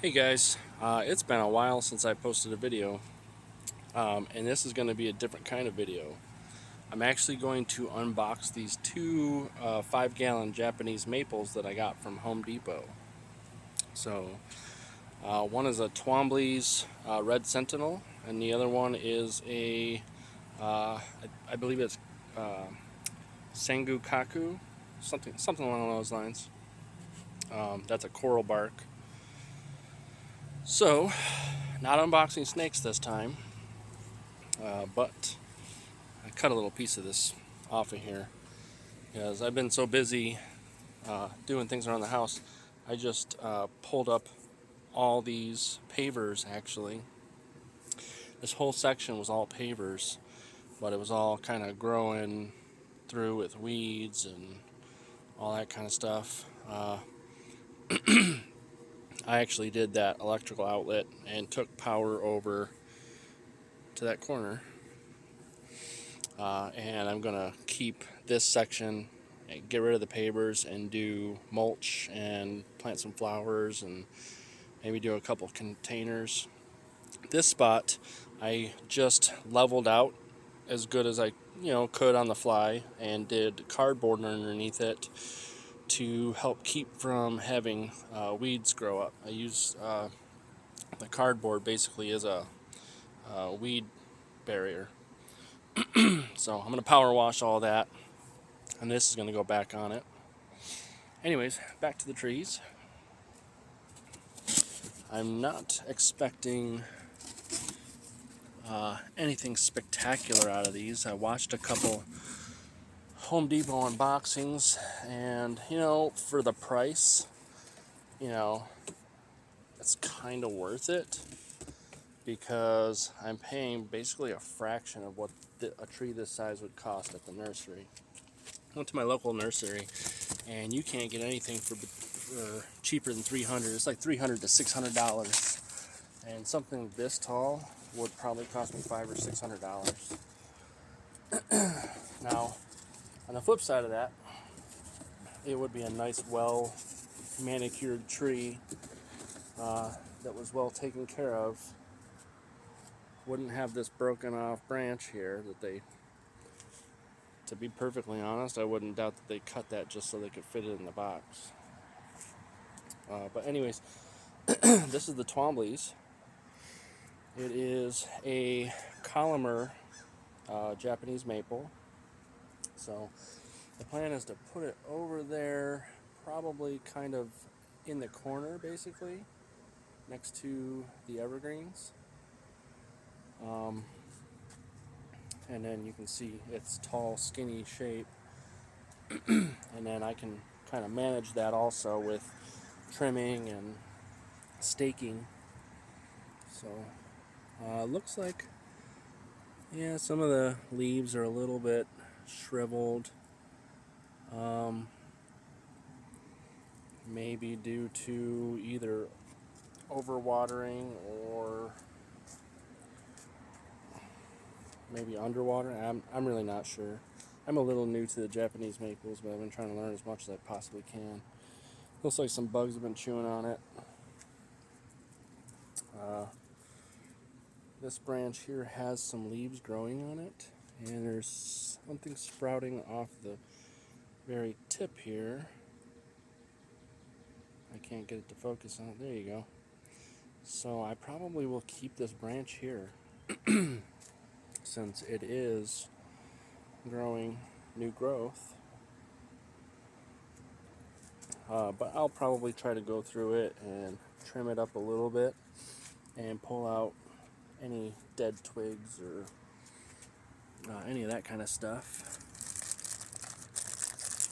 Hey guys, it's been a while since I posted a video, and this is going to be a different kind of video. I'm actually going to unbox these two 5-gallon Japanese maples that I got from Home Depot. So, one is a Twombly's Red Sentinel, and the other one is I believe it's uh, Sangukaku, something along those lines. That's a coral bark. So, not unboxing snakes this time. But I cut a little piece of this off of here because I've been so busy doing things around the house. I just pulled up all these pavers actually. This whole section was all pavers, but it was all kind of growing through with weeds and all that kind of stuff. I actually did that electrical outlet and took power over to that corner. And I'm going to keep this section, get rid of the pavers, and do mulch and plant some flowers and maybe do a couple containers. This spot I just leveled out as good as I could on the fly and did cardboard underneath it to help keep from having weeds grow up. I use the cardboard basically as a weed barrier. So I'm going to power wash all that, and this is going to go back on it. Anyways, back to the trees. I'm not expecting anything spectacular out of these. I watched a couple Home Depot unboxings, and for the price, it's kind of worth it because I'm paying basically a fraction of what a tree this size would cost at the nursery. I went to my local nursery, and you can't get anything for cheaper than $300. It's like $300 to $600, and something this tall would probably cost me $500 or $600. Now, on the flip side of that, it would be a nice, well manicured tree that was well taken care of. Wouldn't have this broken off branch here that they, to be perfectly honest, I wouldn't doubt that they cut that just so they could fit it in the box. But anyways, this is the Twombly's. It is a columnar Japanese maple. So the plan is to put it over there, probably kind of in the corner, basically, next to the evergreens. And then you can see its tall, skinny shape. And then I can kind of manage that also with trimming and staking. So looks like, yeah, some of the leaves are a little bit shriveled. Maybe due to either overwatering or maybe underwatering. I'm really not sure. I'm a little new to the Japanese maples, but I've been trying to learn as much as I possibly can. Looks like some bugs have been chewing on it. This branch here has some leaves growing on it, and there's something sprouting off the very tip here. I can't get it to focus on it. There you go. So I probably will keep this branch here since it is growing new growth. But I'll probably try to go through it and trim it up a little bit and pull out any dead twigs or any of that kind of stuff.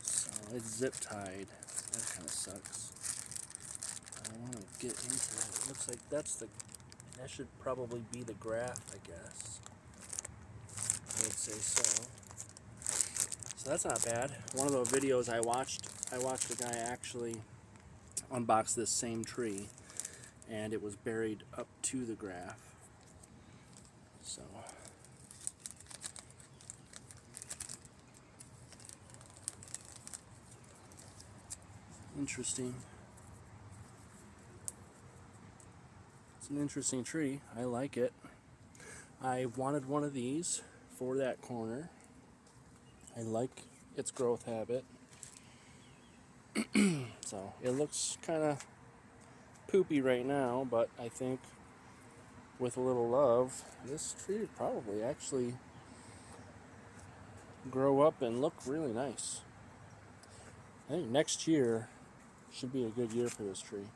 So it's zip tied. That kind of sucks. I want to get into it. It looks like that should probably be the graft, I guess. I would say so. So that's not bad. One of the videos I watched a guy actually unbox this same tree, and it was buried up to the graft. So interesting. It's an interesting tree. I like it. I wanted one of these for that corner. I like its growth habit. So it looks kind of poopy right now, but I think with a little love, this tree would probably actually grow up and look really nice. I think next year should be a good year for this tree.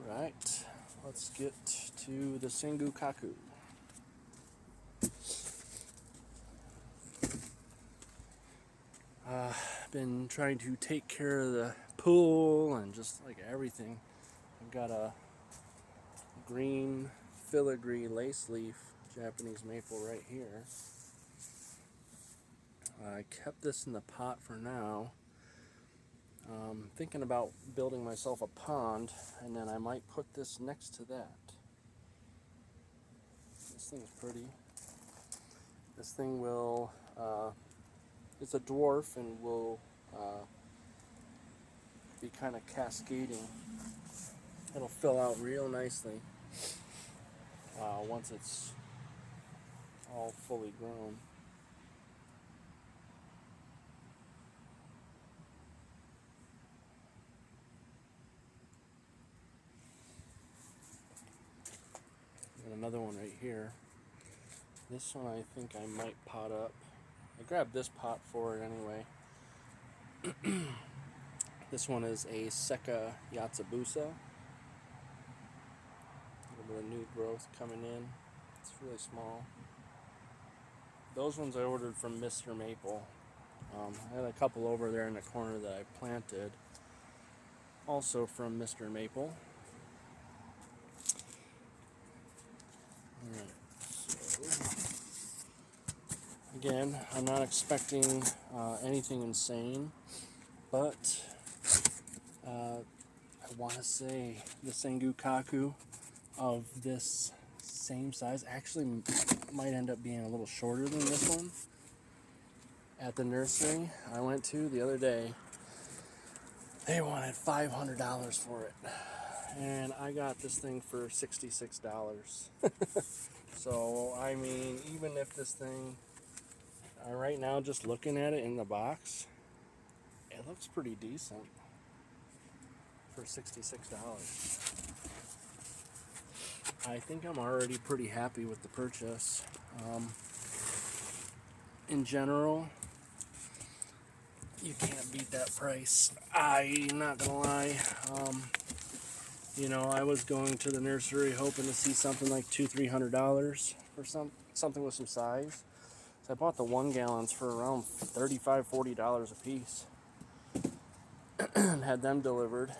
Alright, let's get to the Sengu Kaku. Been trying to take care of the pool and just like everything. I've got a green filigree lace leaf Japanese maple right here. I kept this in the pot for now. Thinking about building myself a pond, and then I might put this next to that. This thing's pretty. This thing will, it's a dwarf and will be kind of cascading. It'll fill out real nicely once it's all fully grown. And another one right here. This one I think I might pot up. I grabbed this pot for it anyway. This one is a Seka Yatsubusa. A little bit of new growth coming in. It's really small. Those ones I ordered from Mr. Maple. I had a couple over there in the corner that I planted. Also from Mr. Maple. Alright, so again, I'm not expecting anything insane, but I want to say the Sengu Kaku of this same size actually might end up being a little shorter than this one. At the nursery I went to the other day, they wanted $500 for it, and I got this thing for $66. So I mean, even if this thing, right now just looking at it in the box, it looks pretty decent for $66. I think I'm already pretty happy with the purchase. In general, you can't beat that price. I'm not gonna lie. You know, I was going to the nursery hoping to see something like $200-300 for something with some size. So I bought the 1 gallons for around $35-40 a piece and had them delivered.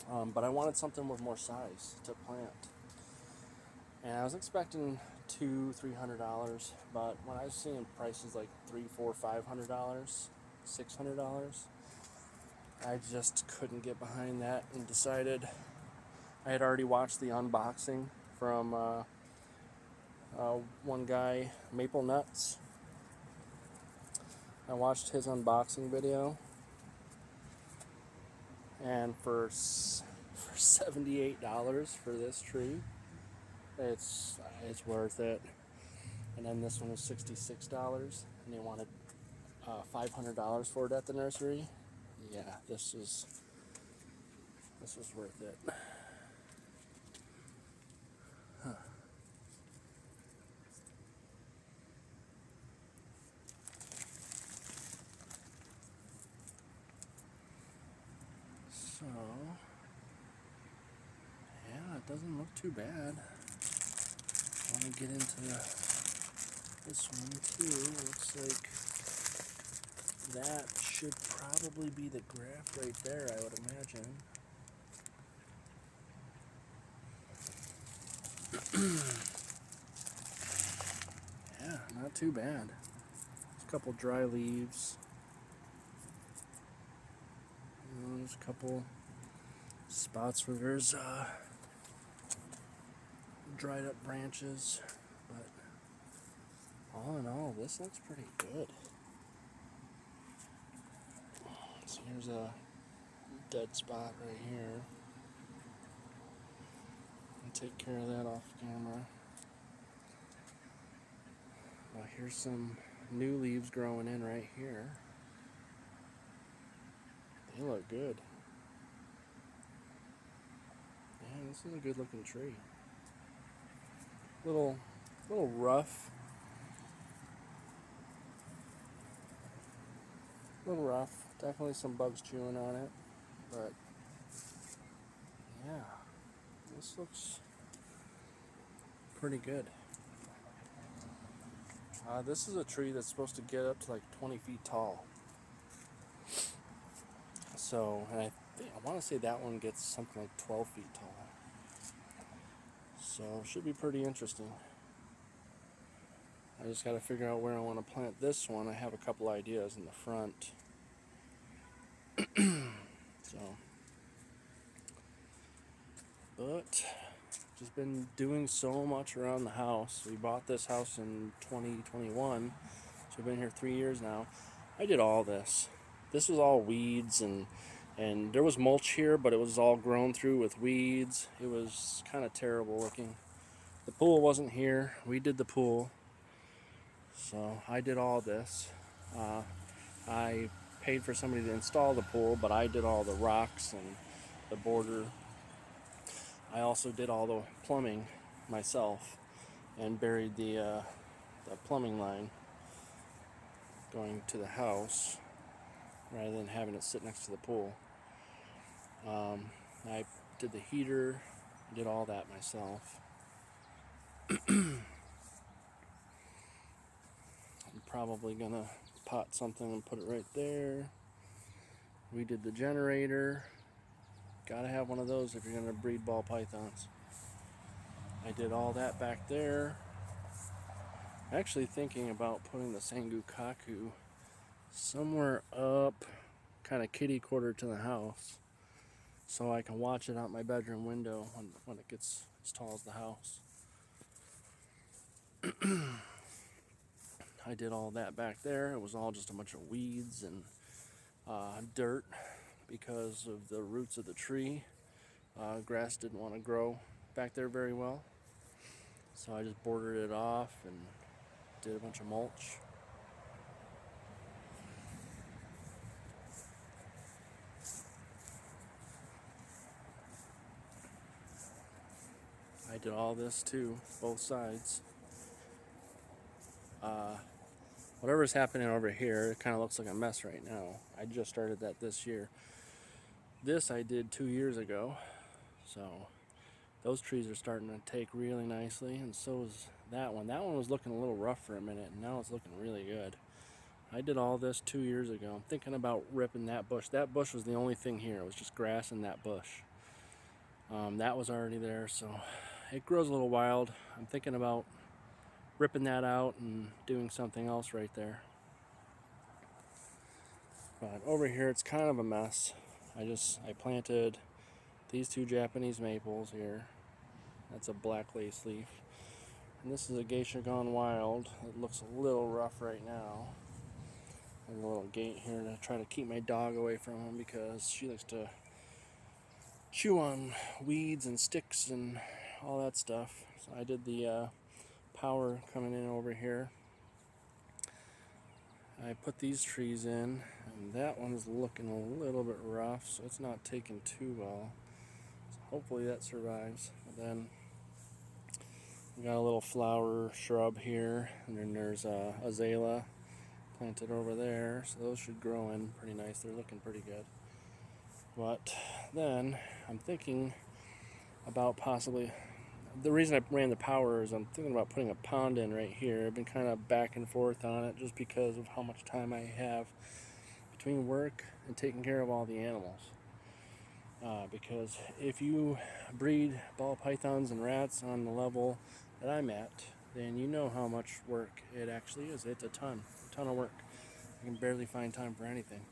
But I wanted something with more size to plant. And I was expecting $200-300, but when I was seeing prices like $300-500, $600, I just couldn't get behind that and decided. I had already watched the unboxing from one guy, Maple Nuts. I watched his unboxing video, and for $78 for this tree, it's worth it. And then this one was $66, and they wanted $500 for it at the nursery. Yeah, this is worth it. Huh. So, yeah, it doesn't look too bad. I want to get into this one too. It looks like that should probably be the graft right there, I would imagine. Yeah, not too bad. There's a couple dry leaves. There's a couple spots where there's dried up branches, but all in all, this looks pretty good. So here's a dead spot right here. take care of that off camera. Here's some new leaves growing in right here. They look good. Yeah, this is a good looking tree. Little rough. Little rough. Definitely some bugs chewing on it. But yeah, this looks pretty good. This is a tree that's supposed to get up to like 20 feet tall. So, and I want to say that one gets something like 12 feet tall. So, it should be pretty interesting. I just got to figure out where I want to plant this one. I have a couple ideas in the front. So, but just been doing so much around the house. We bought this house in 2021, so we've been here 3 years now. I did all this. This was all weeds, and there was mulch here, but it was all grown through with weeds. It was kind of terrible looking. The pool wasn't here. We did the pool, so I did all this. I paid for somebody to install the pool, but I did all the rocks and the border. I also did all the plumbing myself and buried the plumbing line going to the house rather than having it sit next to the pool. I did the heater, did all that myself. I'm probably gonna pot something and put it right there. We did the generator. Gotta have one of those if you're gonna breed ball pythons. I did all that back there. Actually thinking about putting the Sangokaku somewhere up, kind of kitty quarter to the house, so I can watch it out my bedroom window when it gets as tall as the house. I did all that back there. It was all just a bunch of weeds and dirt because of the roots of the tree. Grass didn't want to grow back there very well, so I just bordered it off and did a bunch of mulch. I did all this too, both sides. Whatever's happening over here, it kind of looks like a mess right now. I just started that this year. This I did 2 years ago, so those trees are starting to take really nicely, and so is that one. That one was looking a little rough for a minute, and now it's looking really good. I did all this 2 years ago. I'm thinking about ripping that bush. That bush was the only thing here. It was just grass in that bush. That was already there, so it grows a little wild. I'm thinking about ripping that out and doing something else right there. But over here it's kind of a mess. I planted these 2 Japanese maples here. That's a black lace leaf. And this is a geisha gone wild. It looks a little rough right now. There's a little gate here to try to keep my dog away from him because she likes to chew on weeds and sticks and all that stuff. So I did the power coming in over here. I put these trees in, and that one's looking a little bit rough, so it's not taking too well. So hopefully that survives. But then we got a little flower shrub here, and then there's azalea planted over there, so those should grow in pretty nice. They're looking pretty good. But then I'm thinking about possibly, the reason I ran the power is I'm thinking about putting a pond in right here. I've been kind of back and forth on it just because of how much time I have between work and taking care of all the animals. Because if you breed ball pythons and rats on the level that I'm at, then you know how much work it actually is. It's a ton of work. I can barely find time for anything.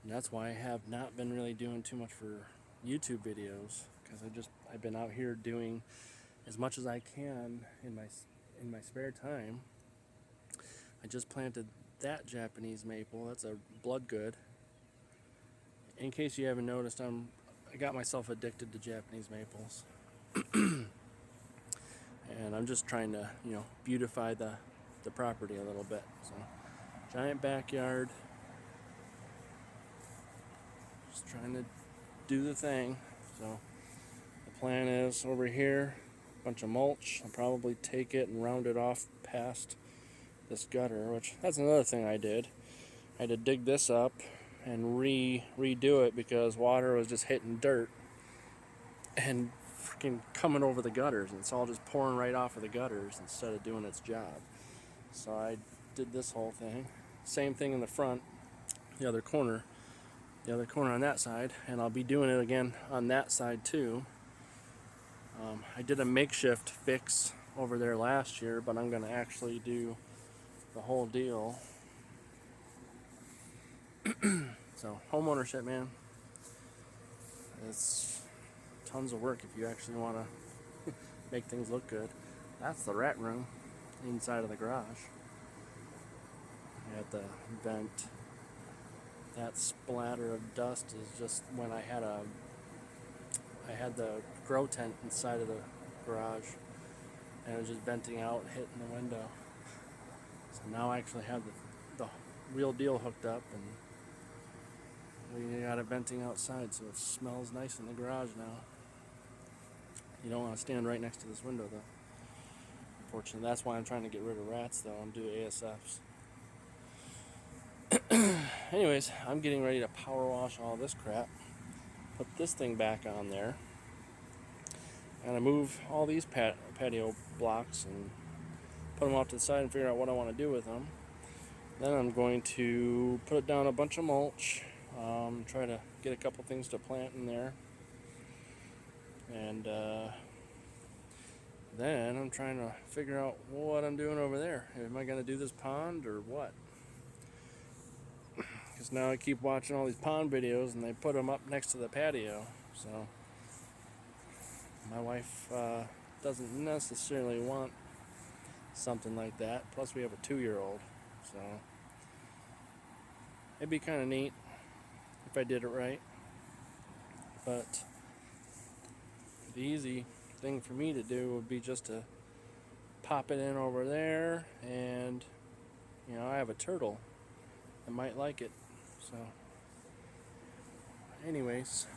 And that's why I have not been really doing too much for YouTube videos, because I've been out here doing as much as I can in my spare time. I just planted that Japanese maple. That's a bloodgood. In case you haven't noticed, I got myself addicted to Japanese maples. And I'm just trying to, beautify the property a little bit. So, giant backyard. Just trying to do the thing. So, the plan is over here, a bunch of mulch. I'll probably take it and round it off past this gutter, which that's another thing I did. I had to dig this up and redo it because water was just hitting dirt and freaking coming over the gutters, and it's all just pouring right off of the gutters instead of doing its job. So I did this whole thing. Same thing in the front, the other corner on that side, and I'll be doing it again on that side too. I did a makeshift fix over there last year, but I'm going to actually do the whole deal. So, homeownership, man, it's tons of work if you actually want to make things look good. That's the rat room inside of the garage. I had the vent. That splatter of dust is just when I had the grow tent inside of the garage, and it was just venting out, hitting the window. So now I actually have the real deal hooked up, and we got it venting outside, so it smells nice in the garage now. You don't want to stand right next to this window, though. Unfortunately, that's why I'm trying to get rid of rats, though, and do ASFs. Anyways, I'm getting ready to power wash all this crap, put this thing back on there, and I move all these patio blocks and put them off to the side and figure out what I want to do with them. Then I'm going to put down a bunch of mulch, try to get a couple things to plant in there, and then I'm trying to figure out what I'm doing over there. Am I going to do this pond or what? Because now I keep watching all these pond videos and they put them up next to the patio, so my wife doesn't necessarily want something like that. Plus we have a 2-year-old, so it'd be kind of neat if I did it right. But the easy thing for me to do would be just to pop it in over there, and I have a turtle that might like it. So anyways,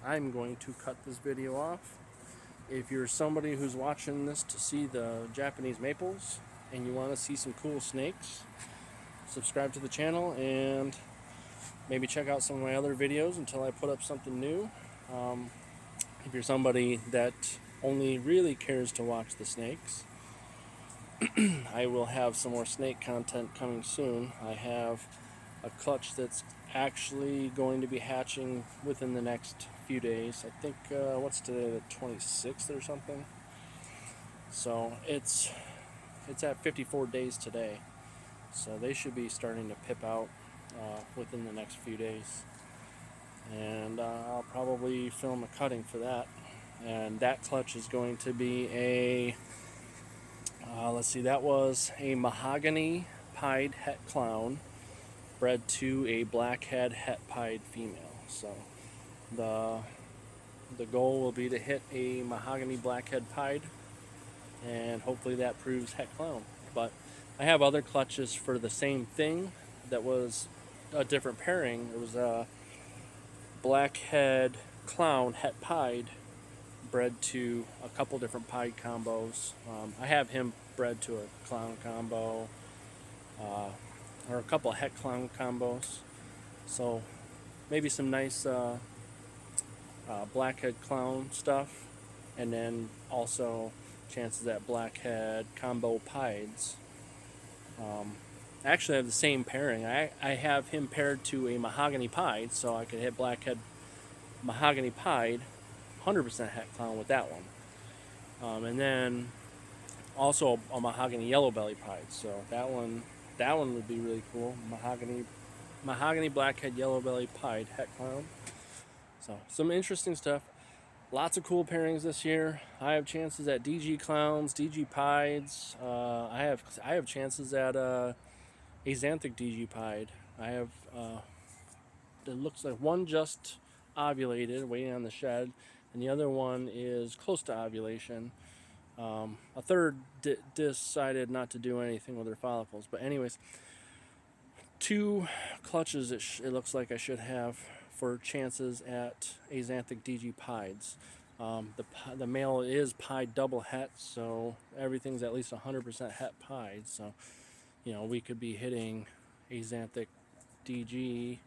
I'm going to cut this video off. If you're somebody who's watching this to see the Japanese maples and you want to see some cool snakes, subscribe to the channel and maybe check out some of my other videos until I put up something new. If you're somebody that only really cares to watch the snakes, I will have some more snake content coming soon. I have a clutch that's actually going to be hatching within the next few days. I think, what's today, the 26th or something? So it's at 54 days today. So they should be starting to pip out within the next few days. And I'll probably film a cutting for that. And that clutch is going to be a, that was a mahogany pied het clown bred to a blackhead het pied female. So the goal will be to hit a mahogany blackhead pied, and hopefully that proves het clown. But I have other clutches for the same thing that was a different pairing. It was a blackhead clown het pied bred to a couple different pied combos. I have him bred to a clown combo, or a couple of het clown combos. So maybe some nice blackhead clown stuff, and then also chances at blackhead combo pieds. I actually have the same pairing. I have him paired to a mahogany pied, so I could hit blackhead mahogany pied 100% het clown with that one. And then also a mahogany yellow belly pied, so that one would be really cool. Mahogany blackhead yellow belly pied het clown. So some interesting stuff. Lots of cool pairings this year. I have chances at DG clowns, DG pieds. I have chances at axanthic DG pied. I have it looks like one just ovulated, waiting on the shed, and the other one is close to ovulation. A third decided not to do anything with her follicles. But anyways, 2 clutches it looks like I should have for chances at axanthic DG pieds. The male is pied double het, so everything's at least 100% het pied. So, you know, we could be hitting axanthic DG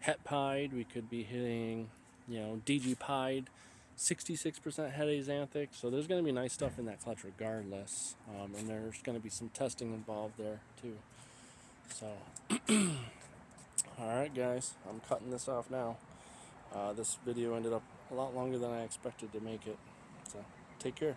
het pied. We could be hitting, you know, DG pied 66% het axanthic. So there's going to be nice stuff in that clutch regardless. And there's going to be some testing involved there too. So, alright guys, I'm cutting this off now. This video ended up a lot longer than I expected to make it. So, take care.